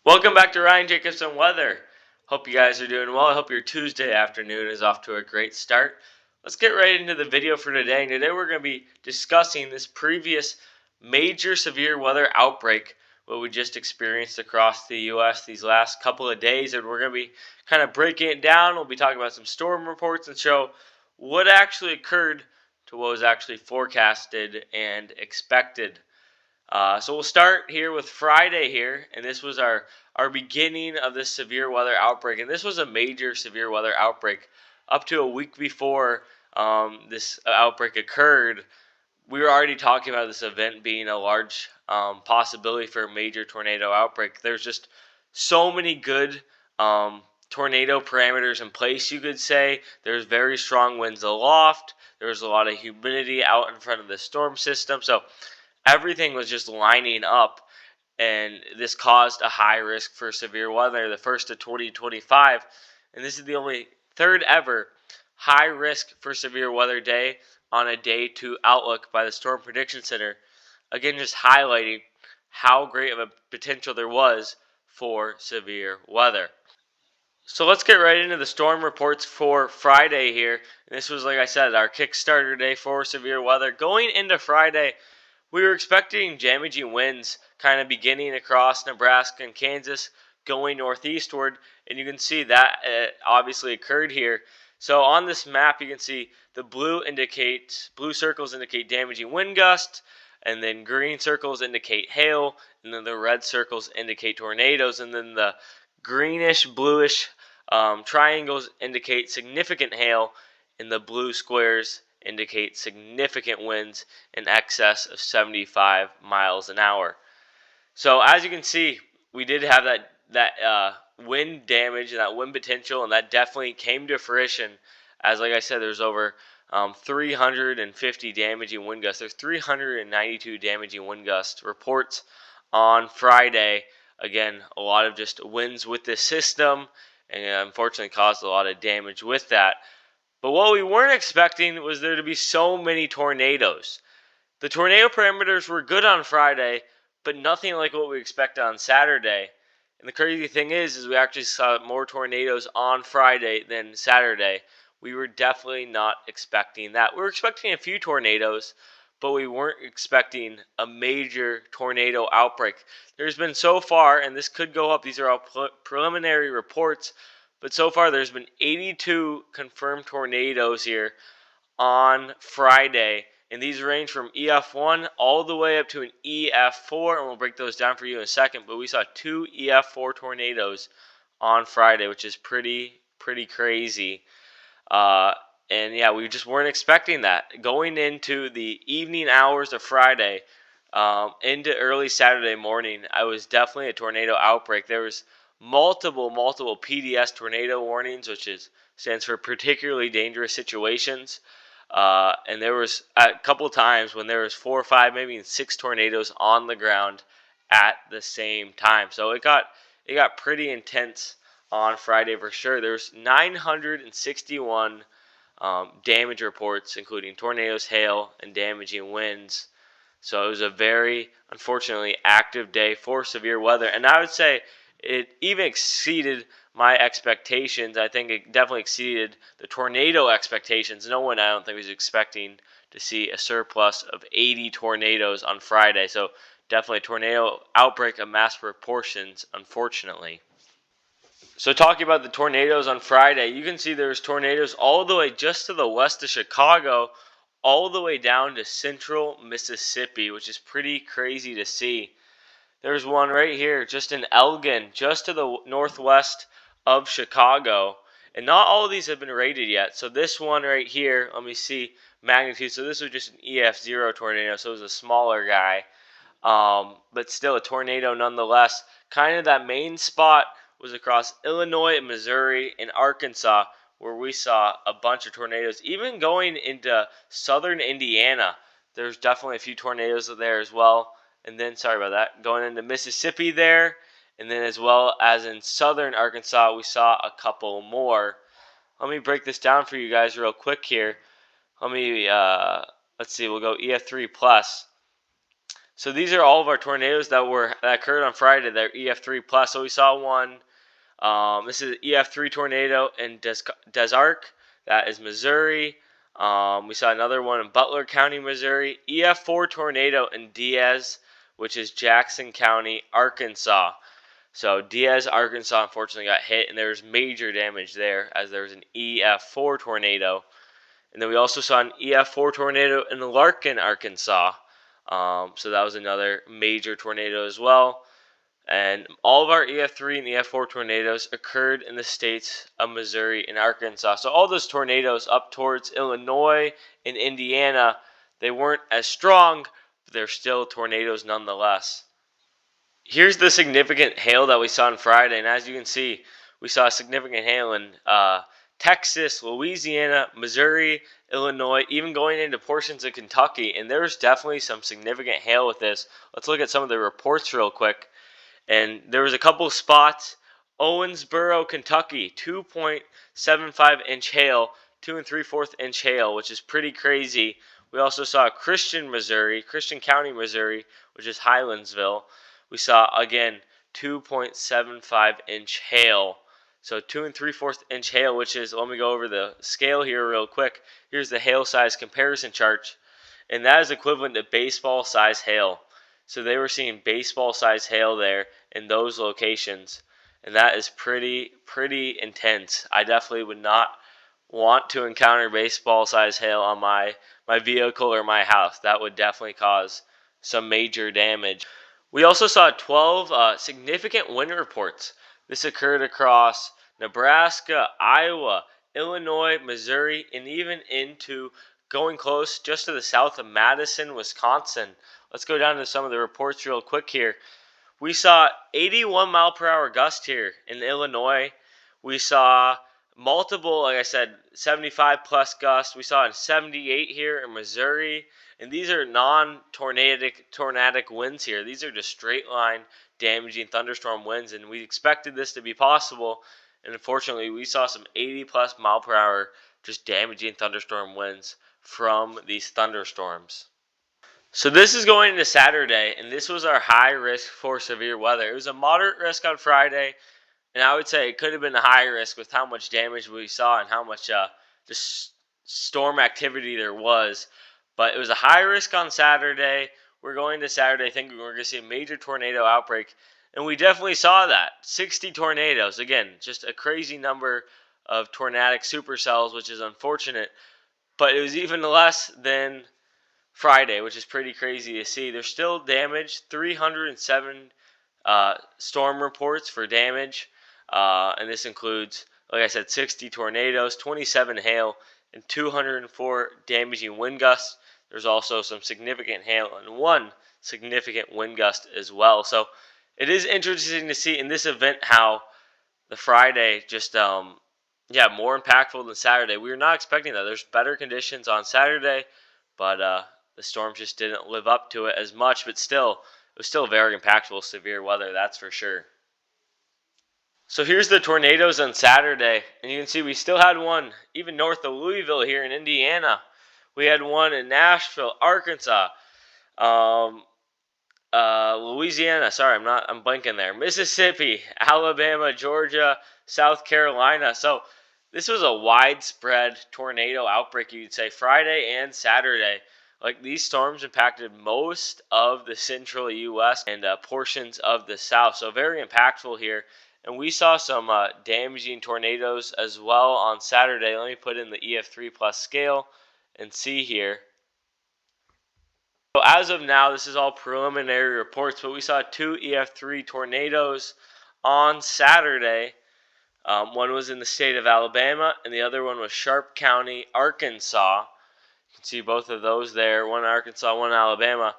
Welcome back to Ryan Jacobson Weather. Hope you guys are doing well. I hope your Tuesday afternoon is off to a great start. Let's get right into the video for today. And today we're going to be discussing this previous major severe weather outbreak, what we just experienced across the U.S. these last couple of days. And we're going to be kind of breaking it down. We'll be talking about some storm reports and show what actually occurred to what was actually forecasted and expected. So we'll start here with Friday here, and this was our beginning of this severe weather outbreak. And this was a major severe weather outbreak. Up to a week before this outbreak occurred, we were already talking about this event being a large possibility for a major tornado outbreak. There's just so many good tornado parameters in place, you could say. There's very strong winds aloft. There's a lot of humidity out in front of the storm system. So everything was just lining up, and this caused a high risk for severe weather, the first of 2025. And this is the only third ever high risk for severe weather day on a day 2 outlook by the Storm Prediction Center. Again, just highlighting how great of a potential there was for severe weather. So let's get right into the storm reports for Friday here. And this was, like I said, our Kickstarter day for severe weather. Going into Friday, we were expecting damaging winds kind of beginning across Nebraska and Kansas, going northeastward, and you can see that obviously occurred here. So on this map, you can see the blue circles indicate damaging wind gusts, and then green circles indicate hail, and then the red circles indicate tornadoes, and then the greenish, bluish triangles indicate significant hail, and the blue squares indicate significant winds in excess of 75 miles an hour. So as you can see, we did have that wind damage and that wind potential, and that definitely came to fruition. As like I said, there's over 350 damaging wind gusts. There's 392 damaging wind gust reports on Friday. Again, a lot of just winds with this system, and unfortunately caused a lot of damage with that. But what we weren't expecting was there to be so many tornadoes. The tornado parameters were good on Friday, but nothing like what we expected on Saturday. And the crazy thing is we actually saw more tornadoes on Friday than Saturday. We were definitely not expecting that. We were expecting a few tornadoes, but we weren't expecting a major tornado outbreak. There's been so far, and this could go up, these are all preliminary reports, but so far there's been 82 confirmed tornadoes here on Friday. And these range from EF1 all the way up to an EF4. And we'll break those down for you in a second. But we saw 2 EF4 tornadoes on Friday, which is pretty crazy. And yeah, we just weren't expecting that. Going into the evening hours of Friday, into early Saturday morning, I was definitely a tornado outbreak. There was multiple PDS tornado warnings, which stands for particularly dangerous situations. And there was a couple times when there was 4 or 5, maybe even 6 tornadoes on the ground at the same time. So it got pretty intense on Friday for sure. There's 961 damage reports, including tornadoes, hail, and damaging winds. So it was a very, unfortunately, active day for severe weather. And I would say it even exceeded my expectations. I think it definitely exceeded the tornado expectations. No one, I don't think, was expecting to see a surplus of 80 tornadoes on Friday. So definitely a tornado outbreak of mass proportions, unfortunately. So talking about the tornadoes on Friday, you can see there's tornadoes all the way just to the west of Chicago, all the way down to central Mississippi, which is pretty crazy to see. There's one right here, just in Elgin, just to the northwest of Chicago. And not all of these have been rated yet. So this one right here, let me see magnitude. So this was just an EF0 tornado, so it was a smaller guy. But still a tornado nonetheless. Kind of that main spot was across Illinois and Missouri and Arkansas, where we saw a bunch of tornadoes. Even going into southern Indiana, there's definitely a few tornadoes there as well. And then, sorry about that, going into Mississippi there, and then as well as in southern Arkansas, we saw a couple more. Let me break this down for you guys real quick here. Let's see, we'll go EF3 plus. So these are all of our tornadoes that occurred on Friday. They're EF3 plus. So we saw one. This is an EF3 tornado in Des Arc. That is Missouri. We saw another one in Butler County, Missouri. EF4 tornado in Diaz, which is Jackson County, Arkansas. So Diaz, Arkansas, unfortunately got hit, and there was major damage there, as there was an EF4 tornado. And then we also saw an EF4 tornado in Larkin, Arkansas. So that was another major tornado as well. And all of our EF3 and EF4 tornadoes occurred in the states of Missouri and Arkansas. So all those tornadoes up towards Illinois and Indiana, they weren't as strong, but they're still tornadoes nonetheless. Here's the significant hail that we saw on Friday, and as you can see, we saw significant hail in Texas, Louisiana, Missouri, Illinois, even going into portions of Kentucky, and there's definitely some significant hail with this. Let's look at some of the reports real quick. And there was a couple spots. Owensboro, Kentucky, 2.75-inch hail, 2 3/4 inch hail, which is pretty crazy. We also saw Christian County, Missouri, which is Highlandsville. We saw, again, 2.75-inch hail. So 2 3/4 inch hail, which is, let me go over the scale here real quick. Here's the hail size comparison chart. And that is equivalent to baseball size hail. So they were seeing baseball size hail there in those locations. And that is pretty intense. I definitely would not want to encounter baseball size hail on my vehicle or my house. That would definitely cause some major damage. We also saw 12 significant wind reports. This occurred across Nebraska, Iowa, Illinois, Missouri, and even into going close just to the south of Madison, Wisconsin. Let's go down to some of the reports real quick here. We saw 81 mile per hour gust here in Illinois. We saw multiple, like I said, 75 plus gusts. We saw a 78 here in Missouri. And these are non-tornadic winds here. These are just straight line damaging thunderstorm winds. And we expected this to be possible. And unfortunately, we saw some 80 plus mile per hour just damaging thunderstorm winds from these thunderstorms. So this is going into Saturday, and this was our high risk for severe weather. It was a moderate risk on Friday, and I would say it could have been a high risk with how much damage we saw and how much just storm activity there was. But it was a high risk on Saturday. We're going to Saturday thinking we're going to see a major tornado outbreak, and we definitely saw that. 60 tornadoes. Again, just a crazy number of tornadic supercells, which is unfortunate. But it was even less than Friday, which is pretty crazy to see. There's still damage. 307 storm reports for damage. And this includes, like I said, 60 tornadoes, 27 hail, and 204 damaging wind gusts. There's also some significant hail and one significant wind gust as well. So it is interesting to see in this event how the Friday just more impactful than Saturday. We were not expecting that. There's better conditions on Saturday, but the storms just didn't live up to it as much. But still, it was still very impactful severe weather, that's for sure. So here's the tornadoes on Saturday, and you can see we still had one even north of Louisville here in Indiana. We had one in Nashville, Arkansas, Louisiana. Sorry, I'm blanking there. Mississippi, Alabama, Georgia, South Carolina. So this was a widespread tornado outbreak, you could say, Friday and Saturday. Like, these storms impacted most of the central U.S. and portions of the South. So very impactful here. And we saw some damaging tornadoes as well on Saturday. Let me put in the EF3 plus scale and see here. So as of now, this is all preliminary reports, but we saw 2 EF3 tornadoes on Saturday. One was in the state of Alabama, and the other one was Sharp County, Arkansas. You can see both of those there, one in Arkansas, one in Alabama.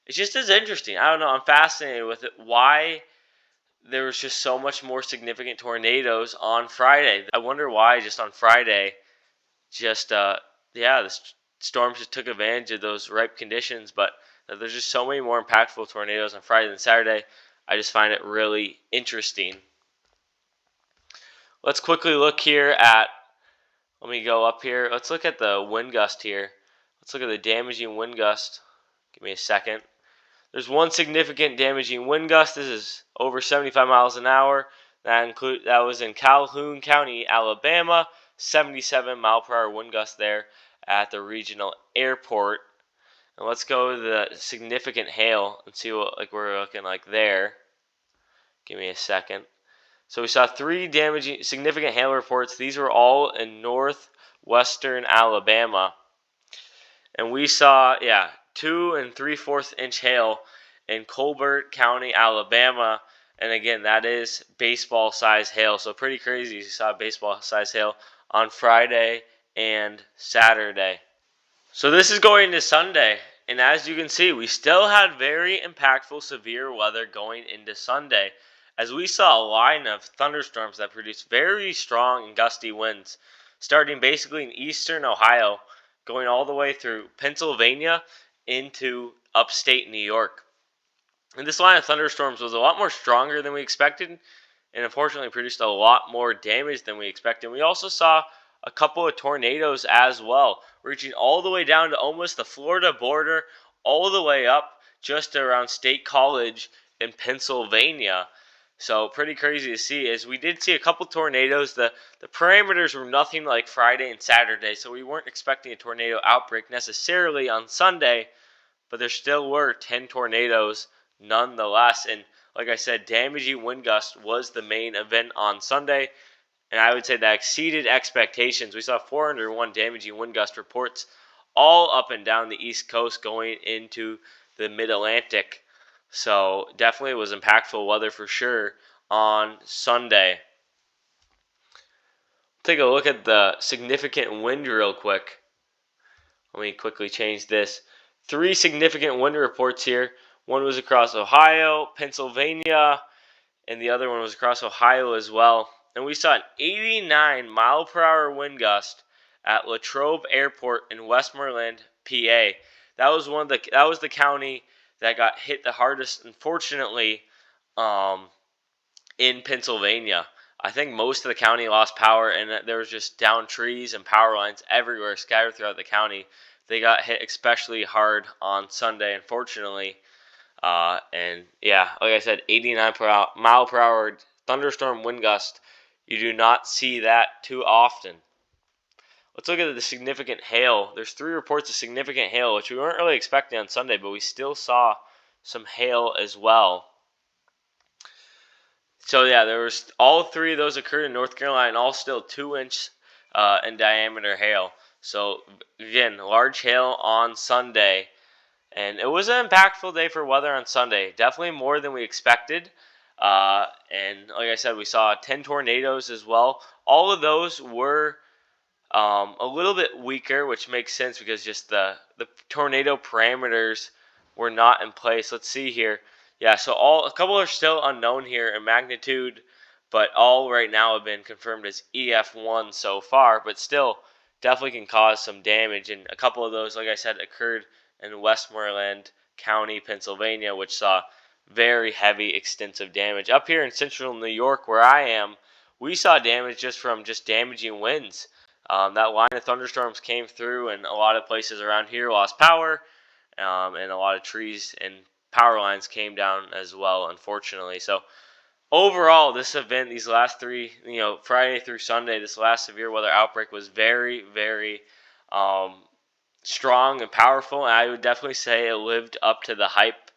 It's just as interesting. I don't know, I'm fascinated with it. Why there was just so much more significant tornadoes on Friday. I wonder why just on Friday, the storms just took advantage of those ripe conditions, but there's just so many more impactful tornadoes on Friday than Saturday. I just find it really interesting. Let's quickly look here at, let me go up here. Let's look at the wind gust here. Let's look at the damaging wind gust. Give me a second. There's one significant damaging wind gust. This is over 75 miles an hour. That was in Calhoun County, Alabama. 77-mile-per-hour wind gust there at the regional airport. And let's go to the significant hail and see what we're looking like there. Give me a second. So we saw 3 damaging significant hail reports. These were all in northwestern Alabama. And we saw, 2 3/4 inch hail in Colbert County, Alabama. And again, that is baseball size hail. So pretty crazy. You saw baseball size hail on Friday and Saturday. So this is going into Sunday. And as you can see, we still had very impactful severe weather going into Sunday, as we saw a line of thunderstorms that produced very strong and gusty winds, starting basically in eastern Ohio, going all the way through Pennsylvania into upstate New York. And this line of thunderstorms was a lot more stronger than we expected, and unfortunately produced a lot more damage than we expected. We also saw a couple of tornadoes as well, reaching all the way down to almost the Florida border, all the way up just around State College in Pennsylvania. So pretty crazy to see, as we did see a couple tornadoes. The parameters were nothing like Friday and Saturday, so we weren't expecting a tornado outbreak necessarily on Sunday, but there still were 10 tornadoes nonetheless. And like I said, damaging wind gust was the main event on Sunday, and I would say that exceeded expectations. We saw 401 damaging wind gust reports all up and down the East Coast going into the Mid-Atlantic. So definitely was impactful weather for sure on Sunday. Take a look at the significant wind real quick. Let me quickly change this. 3 significant wind reports here. One was across Ohio, Pennsylvania, and the other one was across Ohio as well. And we saw an 89-mile-per-hour wind gust at Latrobe Airport in Westmoreland, PA. That was the county that got hit the hardest, unfortunately, in Pennsylvania. I think most of the county lost power, and there was just down trees and power lines everywhere scattered throughout the county. They got hit especially hard on Sunday, unfortunately. And yeah, like I said, 89-mile-per-hour thunderstorm wind gust. You do not see that too often. Let's look at the significant hail. There's 3 reports of significant hail, which we weren't really expecting on Sunday, but we still saw some hail as well. So yeah, there was all 3 of those occurred in North Carolina, and all still 2-inch in diameter hail. So again, large hail on Sunday, and it was an impactful day for weather on Sunday. Definitely more than we expected. And like I said, we saw 10 tornadoes as well. All of those were a little bit weaker, which makes sense because just the tornado parameters were not in place. Let's see here. Yeah, so a couple are still unknown here in magnitude, but all right now have been confirmed as EF1 so far, but still definitely can cause some damage. And a couple of those, like I said, occurred in Westmoreland County, Pennsylvania, which saw very heavy, extensive damage. Up here in central New York, where I am, we saw damage just from damaging winds. That line of thunderstorms came through, and a lot of places around here lost power, and a lot of trees and power lines came down as well, unfortunately. So overall, this event, these last 3, Friday through Sunday, this last severe weather outbreak was very, very strong and powerful, and I would definitely say it lived up to the hype.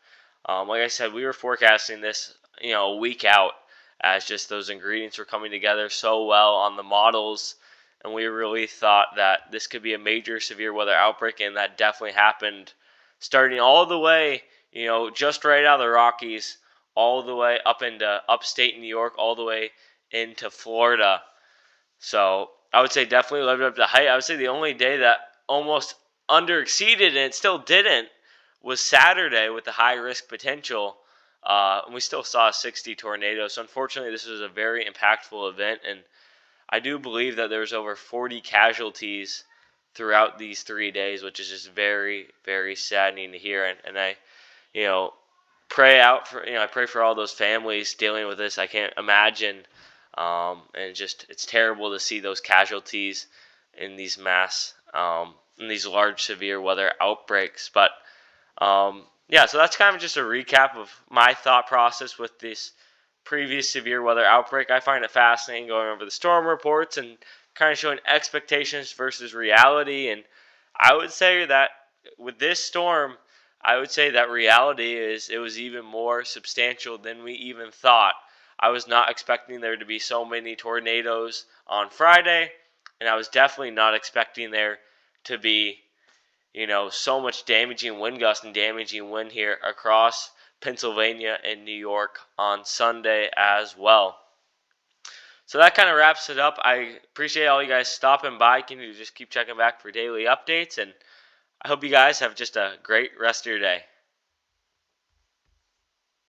Like I said, we were forecasting this, a week out, as just those ingredients were coming together so well on the models, and we really thought that this could be a major severe weather outbreak, and that definitely happened, starting all the way, just right out of the Rockies, all the way up into upstate New York, all the way into Florida. So I would say definitely lived up to the hype. I would say the only day that almost underexceeded, and it still didn't, was Saturday with the high risk potential. And we still saw 60 tornadoes. So unfortunately, this was a very impactful event, and I do believe that there was over 40 casualties throughout these 3 days, which is just very, very saddening to hear. And I, I pray for all those families dealing with this. I can't imagine, and it's terrible to see those casualties in these in these large severe weather outbreaks. But yeah, so that's kind of just a recap of my thought process with this previous severe weather outbreak. I find it fascinating going over the storm reports and kind of showing expectations versus reality. And I would say that with this storm, I would say that reality is it was even more substantial than we even thought. I was not expecting there to be so many tornadoes on Friday, and I was definitely not expecting there to be so much damaging wind gusts and damaging wind here across Pennsylvania and New York on Sunday as well. So that kind of wraps it up. I appreciate all you guys stopping by. Can you just keep checking back for daily updates? And I hope you guys have just a great rest of your day.